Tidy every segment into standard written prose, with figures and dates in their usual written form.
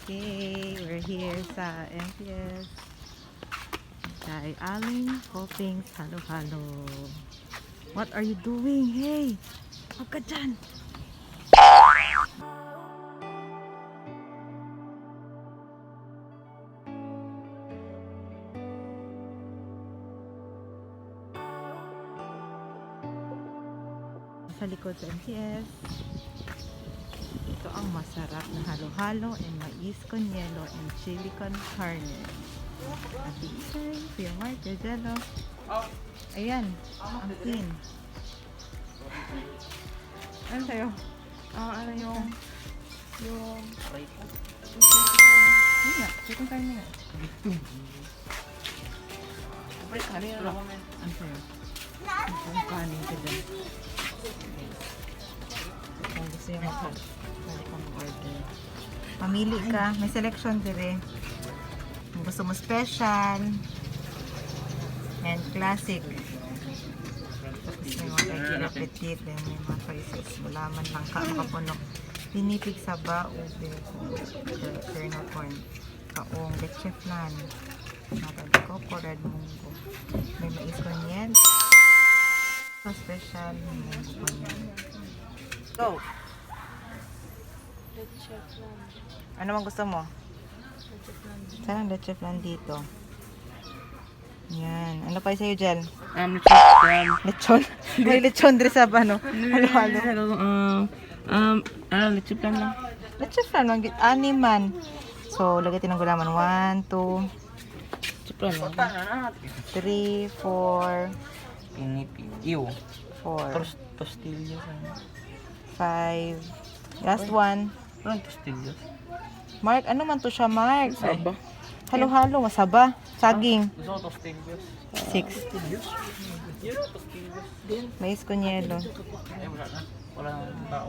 Okay, we're here sa MPS kay Aling Hopings. Halo, halo. What are you doing? Hey, huwag ka dyan. Sa likod sa MPS. Ito ang masarap na halo-halo and mais con yelo and chili con carne. Ate Isay, Kuya Mark, Kuya Jello. Ayan, ang pin. Ano sa'yo? Ano yung yun nga, chicken carne nga. Ano sa'yo? Ang kanin ka dyan. Kung gusto yung order. Mamili ka. May selection dire. Kung gusto mo special and classic. Tapos may mga regular petit. Then may mga choices. Gulaman lang ka. Makapuno. Pinipig saba. Ube. Kernel corn. Kaong. Leche flan. Matag coco. Red munggo. May mais con yan. Special. May munggo con yan. Go! Leche flan. Ano mang gusto mo? Leche flan. Saan ang leche flan dito? Yan. Ano pa sa'yo, Jel? Leche flan. Lechon? May lechon din sa ano? Halo-halo. Leche flan lang. Leche flan, animan. So, lagay ng gulaman. 1, 2, Leche flan lang. 3, 4, Pinipig. Ew. 4, Tostillas. 5. Last one. Parang tostillas. Mark, ano man to siya, Mark? Saba. Halo-halo, masaba. Saging. Gusto ko tostillas. 6. Tostillas. Mais con yelo. Ay, wala na. Wala na tao.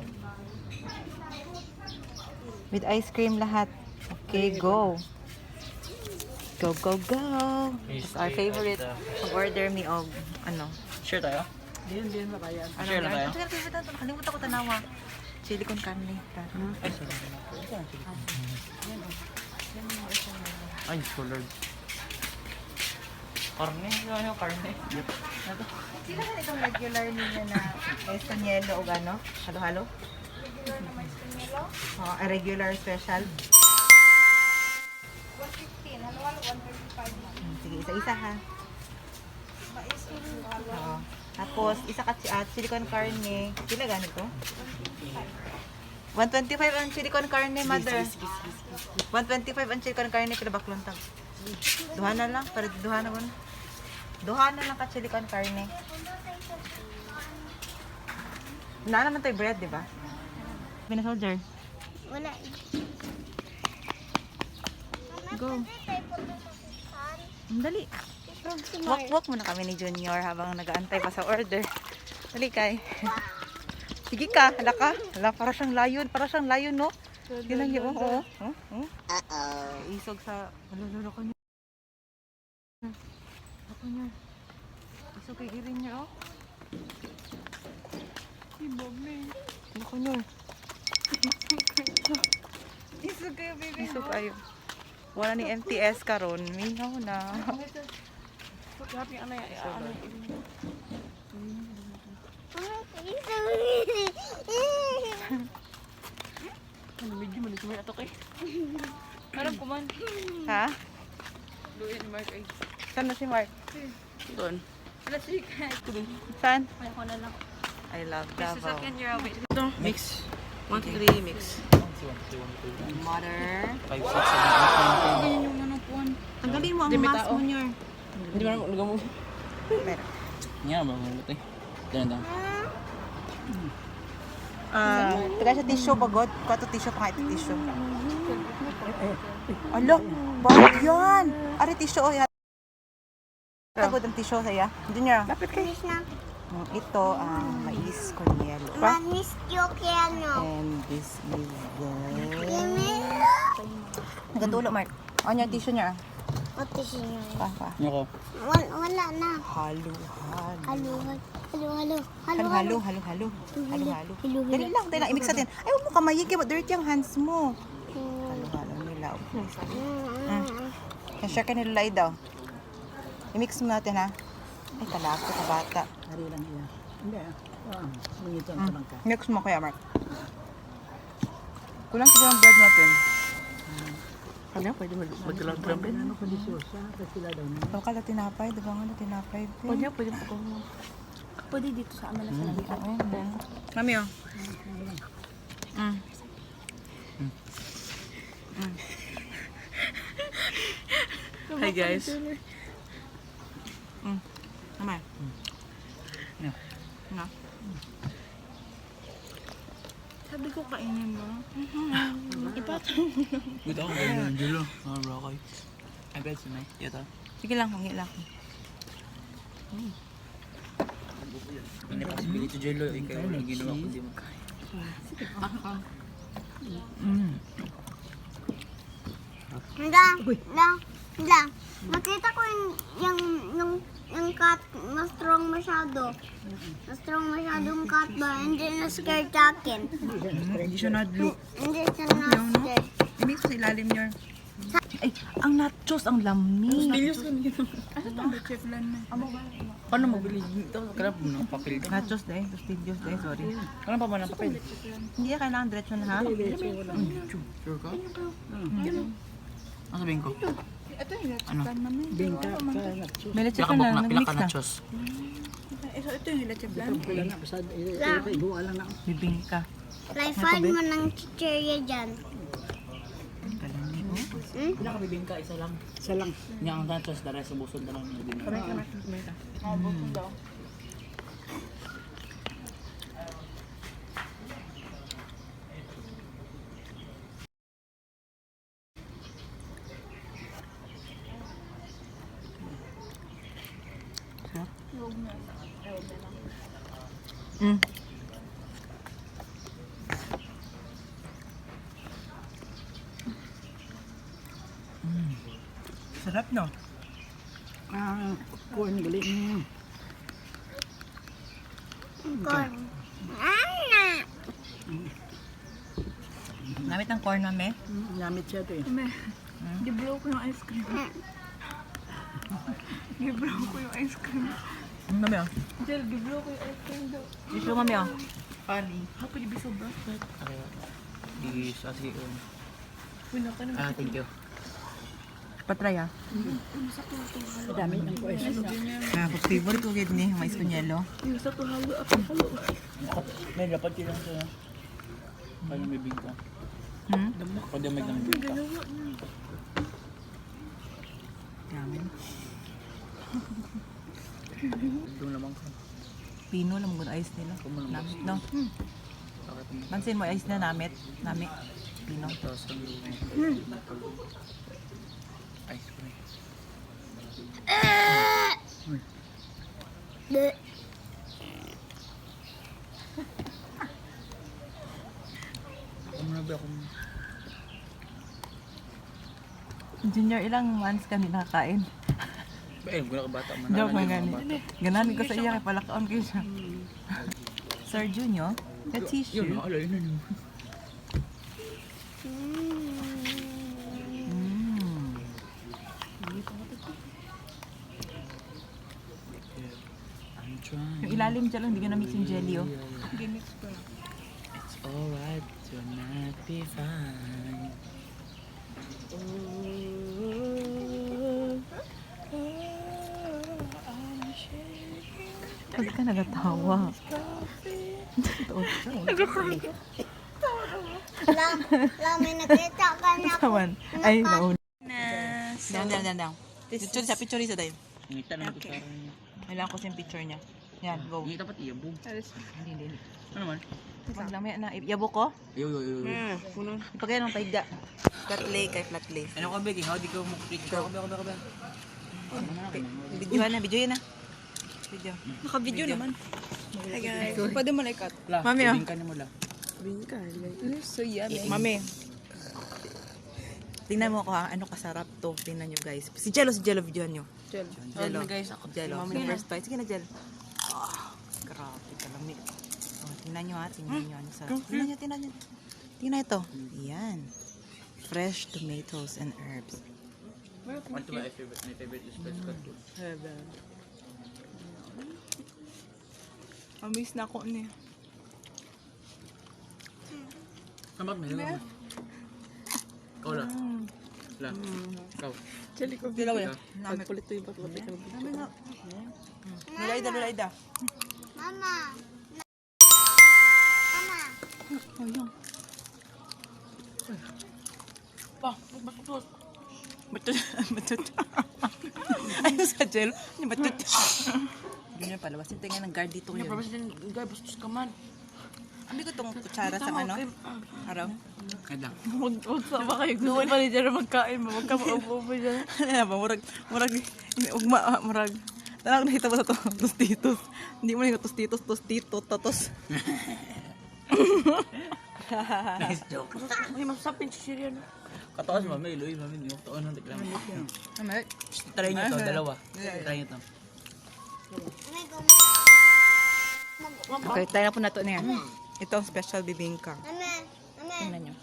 With ice cream lahat. Okay, go. Go, go, go. It's our favorite. Mag-order me of, ano. Share tayo? Diyan na kaya. Share na tayo? Nakalimutan ko tanawa. Chili con carne. Ay, sorry. Ay, colored. Karne? Ano karne? Yep. Sino na itong regular ninyo na mais con yelo o ano? Halo-halo? Oh, a regular special. 115, halo-halo 135. Sige, isa-isa ha. Oo. Tapos, isa ka chili con carne. Pila ganito to? 125 ang chili con carne, mother. 125 ang chili con carne, pila baklon tag. Duha na lang, para duha na muna. Duha na lang ka chili con carne. Na naman tayo bread, di ba? Bina soldier. Wala. Go. Ang dali. Walk muna kami ni Junior habang nag-aantay pa sa order. Dali kay. Sige ka, hala ka. Hala, para siyang layon, no? Yun lang yun, oo. Isog sa, lolo ko niya. Ako niya. Isog kay irin niya, oh. Ako niya. Isog kayo, baby. Isog kayo. Wala ni MTS karon, minaw na. Medyo malis mo ito kay. Harap ko man. Ha? Luyan ni Mark ay. Saan na si Mark? Doon. Wala si Kai. Saan? Ay, ako na lang. I love Davao. Sasakyan niya. Ito, mix. 1, 2, 3, mix. Mother. 5, 6, 7, 8, 9, 10. Ganyan yung manupuan. Tanggalin mo ang Di, may mask tao. mo niyo. Hindi mo na mo. Pero, Nga ba mo ito? Diyan lang. taga sa tissue pagod. Kato tissue pa ito tissue. Ala, bakit yan? Ari tissue oh. Tagod ang tissue saya. Junior. Lapit kayo. Ito ang mais con yelo. Manis yokiano. And this is the... Gatulo, Mark. Ano yung tissue niya? Pati siya. Pa. Ako. Wala na. Halo. Halo. Halo. Halo. Dali lang, imix natin. Ay, huwag mo kamayig. Dirty ang hands mo. Halo nila. Share ka nilalay daw. I-mix mo natin ha. Ay, kalapit sa bata. Hari lang iya. Hindi ah. Mungito ang tamang ka. Mix mo kaya, Mark. Kulang siguro ang bread natin. Ano? Pwede mag-log drum din? Ano kondisyosa? Kasi sila daw na. Ito ka na tinapay. Diba nga na tinapay? Pwede po kung... Pwede dito sa amala sa langit. Mami, oh. Hi guys. Mami. Yeah. No. Sabi ko kainin mo. Good ako ganyan dulu. Mga broccoli. I bet sunay. Ito. Sige lang, hungi lang. Hindi pa si Billy to Jello. Ikaw yung ginawa ko di mo kaya. Lang. Nakita ko yung cat na strong masyado. Na strong masyadong cat ba? Hindi na scared sa akin. Hindi siya nadlo. Hindi siya na scared. I-mix sa ilalim niya. Ay, ang nachos, ang lami. Paano mabili? Ito, kaya po ng papel ka. Nachos dahil, tostillos dahil, sorry. Ano pa ba ng papel? Hindi na kailangan diretso na ha. Sure ka? Ano sabihin ko? Ano? Bingka ka natso. May leche ka Pinakabok na, na, nag-mix na. pinakanachos. Pila na pasad. Ibuwa lang na. Bibing ka. Fly fan mo ng chichirya dyan. Kalami, oh. Pinakabibing ka, isa lang. Isa lang. Niya ang nachos, dara sa busod na lang. Mm. Sarap, no? Corn gali. Corn. Ana! Namit ang corn mami. Namit siya to eh. Giblow ko yung ice cream. Giblow ko yung ice cream. Mami, oh. Jel, giblow ko yung ice cream daw. Ito, mami, oh. Funny. How could you be so bad? Di sasi ko. Wala ka naman. Thank you. Patry, ah. Dami ng kuwes. Kung favorite ko gid ni, mais con yelo. Yung sa tuhalo ako halo. May dapat yun lang sa'yo. Paano may bingka? Hmm? Pwede may lang bingka. Yamin. Doon naman ka. Pino lang gud ice nila. Namit, no? Pansin mo, ice na namit. Namit. Pino. Tapos ang ice cream. Ako muna ba akong... Junior, ilang months kami nakakain? Eh, guna ka bata man. Joke man gani. Ganan ko sa iya kay palakaon ko siya. Sir Junior, the Yun, tissue. naalala yun na yun. Mm. I'm trying. Yung ilalim dyan lang, hindi ka na-mix yung jelly, oh. It's alright to not be fine. Pag ka nagatawa. Lang, may nakita ka na. Saman. Ay, nauna. Down. Picture sa picture isa tayo. Ngita naman ko sa akin. Kailangan ko yung picture niya. Yan, go. Ngita ba't iyabog? Hindi. Ano man? Wag lang, may na. Yabo ko? Yo. Ipagay ng paigda. Flat lay kay flat lay. Ano ka, Beking? How di ko mukupit? Ikaw, kabe. Video na. Video. Naka-video naman. Hi guys. Pwede mo like Mami, oh. Bingka niya mo lang. Bingka. So yummy. Mami. Tingnan mo ako ha, ano kasarap to. Tingnan nyo guys. Si Jello videohan nyo. Jel. Jello. guys ako. Jello. Yung first bite. Sige na, Jello. Grabe kalami. Oh, tingnan nyo ha, tingnan nyo. Ano sarap. Tingnan nyo. Tingnan ito. Yan. fresh tomatoes and herbs. One to my favorite is fresh cut too. Heaven. Amiss na ako niya. Samak na yun. Ikaw lang. Lang. Ikaw. Dilaw yan. Pagpulit to yung patuloy ka. Dami na. Lulaida. Mama. Mama. Ayun. Pa, batut. Batut. Ayun sa gel. Batut. Ganyan pala. Basin tingin ng guard dito yun. Basin guard, bastos ka man. Hindi ko itong kutsara sa ano? Araw? Kahit lang. Huwag sama kayo. Gusto pa rin dyan magkain mo. Huwag ka maupo mo dyan. Ano ba? Murag. Tanang nakita mo sa to. Tostitos. Hindi mo nang tostitos. Totos. Nice joke. Ay, masapin si Shirya. Katawa si Mami, Eloy, Mami, hindi mo taon ng tiklam. Try nyo to, dalawa. Try nyo to. Okay, tayo na po na ito niya. Ito ang special bibingka. Tingnan nyo.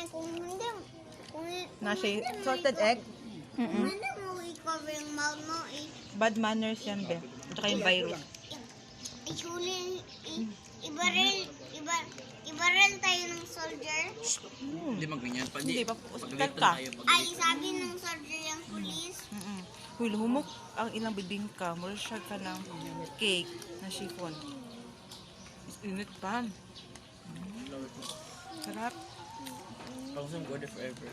Kung hindi, Nasa salted egg. hindi mo i-cover yung mouth mo, Bad manners yan, be. At saka yung virus. ibaril tayo ng soldier. Hindi magganyan. Hindi, Pag hospital dito ka. tayo. Ay, sabi ng soldier yung police. Uy, lumumok ang ilang bibingka. Mura siya ka ng cake na chiffon. Init pa. Sarap. Pag gusto mong order forever.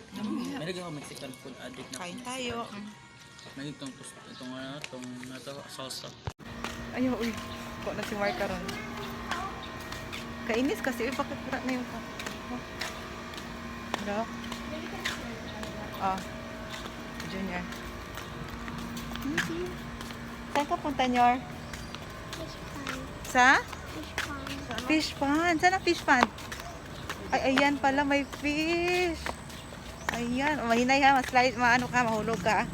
May naging ako Mexican food addict na. Kain tayo. May itong salsa. Ayaw, uy. Ko na si Mark karon. Kainis kasi. Uy, bakit pura na yung Hello? Junior. Saan ka punta, Nyor? Sa? Fish pond. Saan ang fish pond? Ay, ayan pala, may fish. Ayan. Mahinay ha, maano ka, mahulog ka.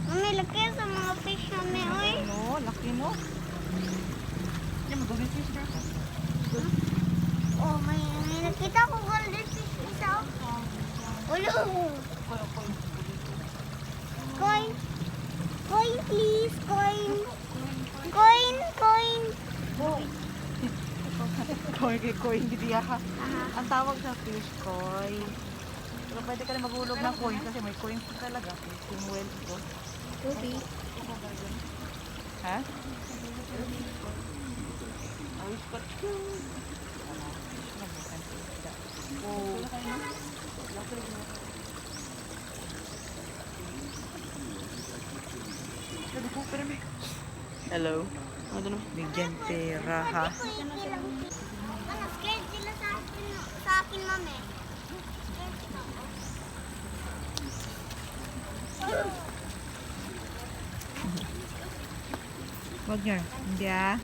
Mami, laki sa mga fish namin, oy. No, laki no. Oh, may nakita ko golden fish isa. Ulo. Coin. Coin, please. Coin. Koy, hindi ha. Ang tawag sa fish, koy. Pero pwede ka rin maghulog ng coin kasi may coin talaga. Yung well ito. Ruby. Ha? Hello. Bigyan pera ha. Ano, scared sila sa akin, mami. Wag niya. Hindi ah.